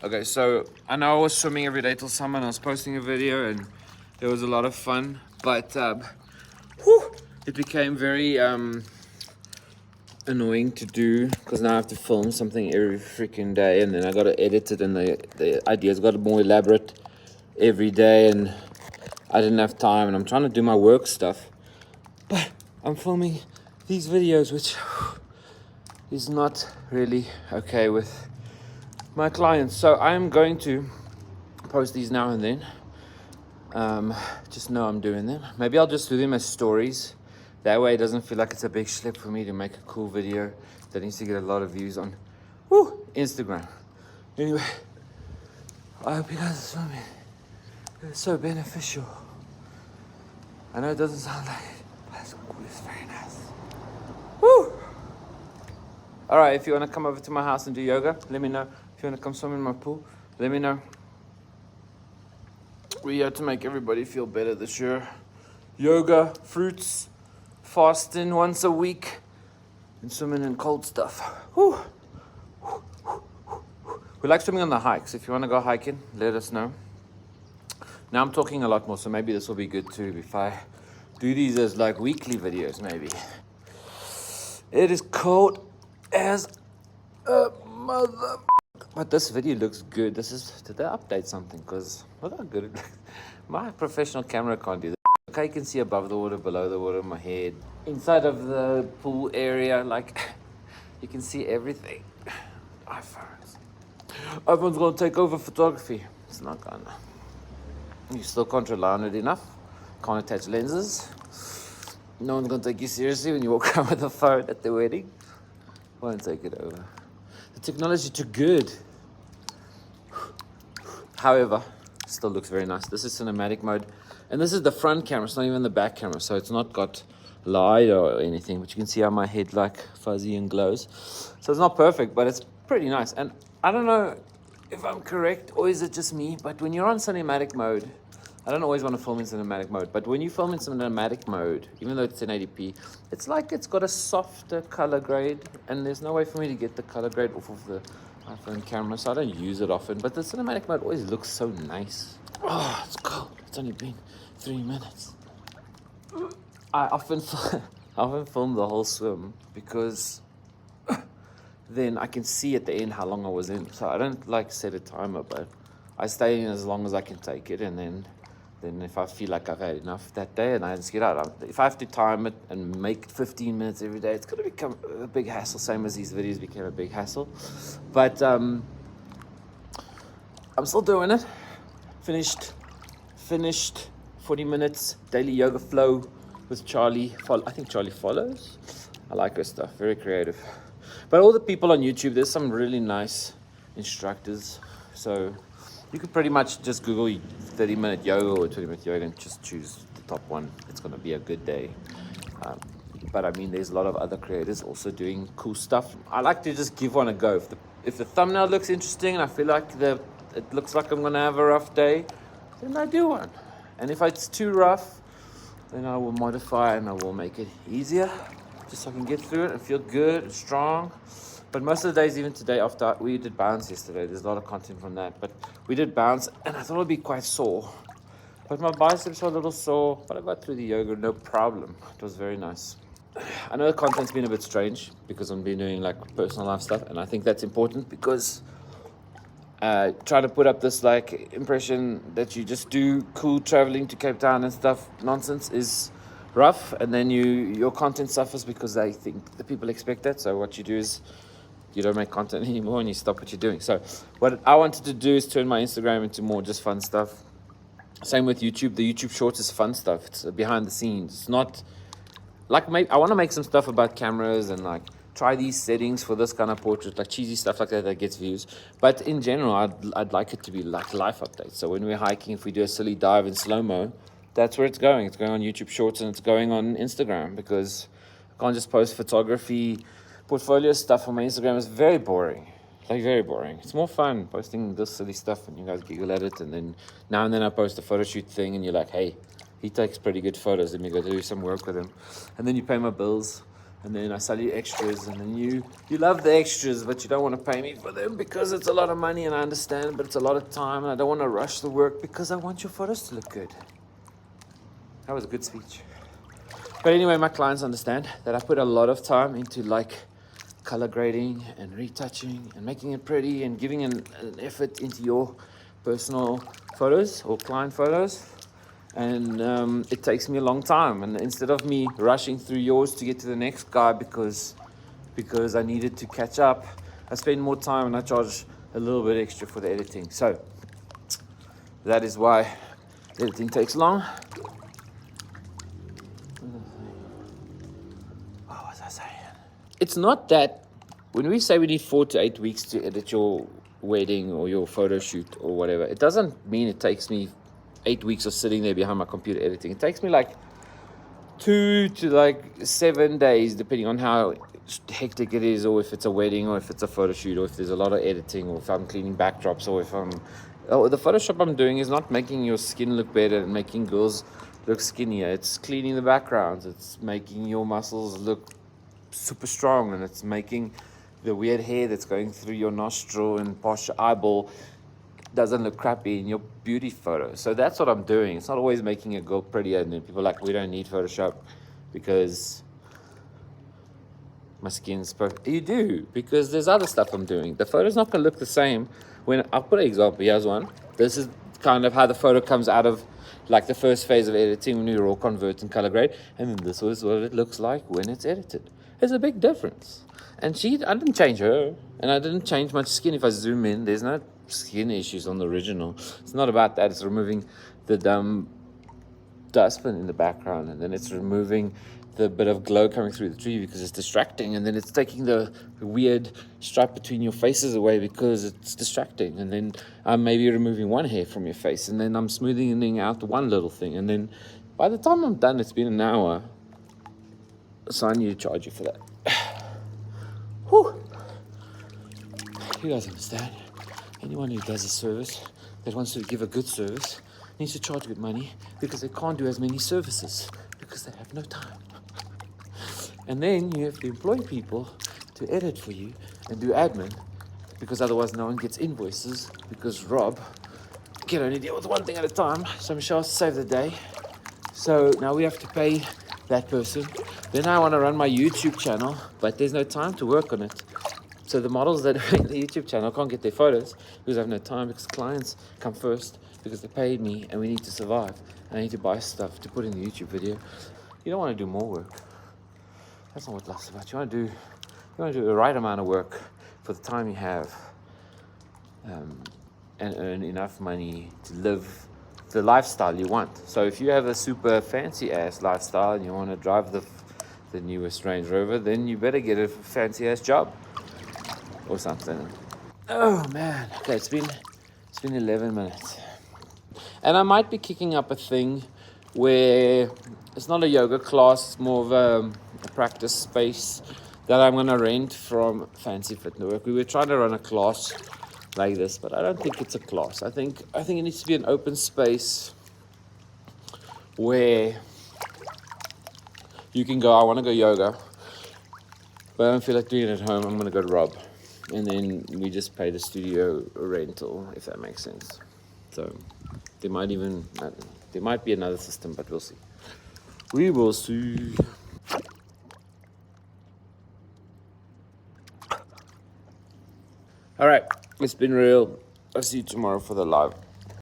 Okay, so I know I was swimming every day till summer and I was posting a video and it was a lot of fun, but it became very annoying to do because now I have to film something every freaking day and then I got to edit it and the ideas got more elaborate every day and I didn't have time and I'm trying to do my work stuff, but I'm filming these videos which is not really okay with my clients. So I'm going to post these now and then. Just know I'm doing them. Maybe I'll just do them as stories. That way it doesn't feel like it's a big schlep for me to make a cool video that needs to get a lot of views on Instagram. Anyway, I hope you guys are swimming. It's so beneficial. I know it doesn't sound like it, but it's very nice. Woo! Alright, if you want to come over to my house and do yoga, let me know. If you want to come swim in my pool, let me know. We're here to make everybody feel better this year. Yoga, fruits, fasting once a week, and swimming in cold stuff. Whew. We like swimming on the hikes. If you want to go hiking, let us know. Now I'm talking a lot more, so maybe this will be good too if I do these as like weekly videos maybe. It is cold as a mother. But this video looks good. Did they update something? Because look how good it looks. My professional camera can't do that. Okay, you can see above the water, below the water, my head. Inside of the pool area, like, you can see everything. iPhone's gonna take over photography. It's not gonna. You still can't rely on it enough. Can't attach lenses. No one's gonna take you seriously when you walk around with a phone at the wedding. Won't take it over. The technology too good. However, still looks very nice. This is cinematic mode. And this is the front camera, it's not even the back camera. So it's not got light or anything, but you can see how my head like fuzzy and glows. So it's not perfect, but it's pretty nice. And I don't know if I'm correct or is it just me, but when you're on cinematic mode, I don't always want to film in cinematic mode, but when you film in cinematic mode, even though it's 1080p, it's like it's got a softer color grade, and there's no way for me to get the color grade off of the iPhone camera, so I don't use it often, but the cinematic mode always looks so nice. Oh, it's cold. It's only been 3 minutes. I often film the whole swim because then I can see at the end how long I was in. So I don't like set a timer, but I stay in as long as I can take it, and then if I feel like I've had enough that day and I just get out. If I have to time it and make 15 minutes every day, it's going to become a big hassle, same as these videos became a big hassle. But I'm still doing it. Finished 40 minutes daily yoga flow with Charlie. I think Charlie follows. I like her stuff, very creative. But all the people on YouTube, there's some really nice instructors. So you could pretty much just Google 30-minute yoga or 20-minute yoga and just choose the top one. It's going to be a good day. But I mean, there's a lot of other creators also doing cool stuff. I like to just give one a go. If the thumbnail looks interesting and I feel like it looks like I'm going to have a rough day, then I do one. And if it's too rough, then I will modify and I will make it easier, just so I can get through it and feel good and strong. But most of the days, even today, after we did bounce yesterday, there's a lot of content from that. But we did bounce, and I thought it would be quite sore. But my biceps were a little sore, but I got through the yoga, no problem. It was very nice. I know the content's been a bit strange because I've been doing like personal life stuff, and I think that's important because try to put up this like impression that you just do cool traveling to Cape Town and stuff nonsense is rough, and then your content suffers because they think the people expect that. So what you do is you don't make content anymore and you stop what you're doing. So what I wanted to do is turn my Instagram into more just fun stuff. Same with YouTube. The YouTube Shorts is fun stuff. It's behind the scenes. It's not like I want to make some stuff about cameras and like try these settings for this kind of portrait, like cheesy stuff like that gets views. But in general, I'd like it to be like life updates. So when we're hiking, if we do a silly dive in slow-mo, that's where it's going. It's going on YouTube Shorts and it's going on Instagram because I can't just post photography portfolio stuff on my Instagram. Is very boring. Like very boring. It's more fun posting this silly stuff and you guys giggle at it, and then now and then I post a photo shoot thing and you're like, hey, he takes pretty good photos, let me go do some work with him. And then you pay my bills and then I sell you extras, and then you love the extras, but you don't want to pay me for them because it's a lot of money, and I understand, but it's a lot of time, and I don't want to rush the work because I want your photos to look good. That was a good speech. But anyway, my clients understand that I put a lot of time into like color grading and retouching and making it pretty and giving an effort into your personal photos or client photos. And it takes me a long time. And instead of me rushing through yours to get to the next guy because I needed to catch up, I spend more time and I charge a little bit extra for the editing. So that is why editing takes long. What was I saying? It's not that when we say we need 4 to 8 weeks to edit your wedding or your photo shoot or whatever, it doesn't mean it takes me 8 weeks of sitting there behind my computer editing. It takes me like 2 to 7 days, depending on how hectic it is, or if it's a wedding, or if it's a photo shoot, or if there's a lot of editing, or if I'm cleaning backdrops, or if the Photoshop I'm doing is not making your skin look better and making girls look skinnier. It's cleaning the backgrounds. It's making your muscles look super strong, and it's making the weird hair that's going through your nostril and past your eyeball doesn't look crappy in your beauty photo. So that's what I'm doing. It's not always making a girl prettier, and then people are like, we don't need Photoshop because my skin's perfect. You do, because there's other stuff I'm doing. The photo's not going to look the same. When I'll put an example. Here's one. This is kind of how the photo comes out of like the first phase of editing when we raw convert and color grade, and then this was what it looks like when it's edited. There's a big difference. And I didn't change her, and I didn't change much skin. If I zoom in, there's no skin issues on the original. It's not about that. It's removing the dumb dustbin in the background, and then it's removing the bit of glow coming through the tree because it's distracting, and then it's taking the weird stripe between your faces away because it's distracting, and then I'm maybe removing one hair from your face, and then I'm smoothing out one little thing, and then by the time I'm done, it's been an hour, so I need to charge you for that. Whew. You guys understand? Anyone who does a service that wants to give a good service needs to charge good money because they can't do as many services because they have no time. And then you have to employ people to edit for you and do admin because otherwise no one gets invoices because Rob can only deal with one thing at a time. So Michelle saved the day. So now we have to pay that person. Then I want to run my YouTube channel, but there's no time to work on it. So the models that are in the YouTube channel can't get their photos because I have no time, because clients come first because they paid me and we need to survive. And I need to buy stuff to put in the YouTube video. You don't want to do more work. That's not what life's about. You want to do the right amount of work for the time you have, and earn enough money to live the lifestyle you want. So if you have a super fancy ass lifestyle and you want to drive the newest Range Rover, then you better get a fancy ass job or something. Oh man, okay, it's been 11 minutes, and I might be kicking up a thing where it's not a yoga class, it's more of a practice space that I'm gonna rent from Fancy Fit Network. We were trying to run a class like this, but I don't think it's a class. I think it needs to be an open space where you can go, I want to go yoga, but I don't feel like doing it at home. I'm gonna go to Rob, and then we just pay the studio rental, if that makes sense. So there might be another system, but we'll see. We will see. All right, it's been real. I'll see you tomorrow for the live.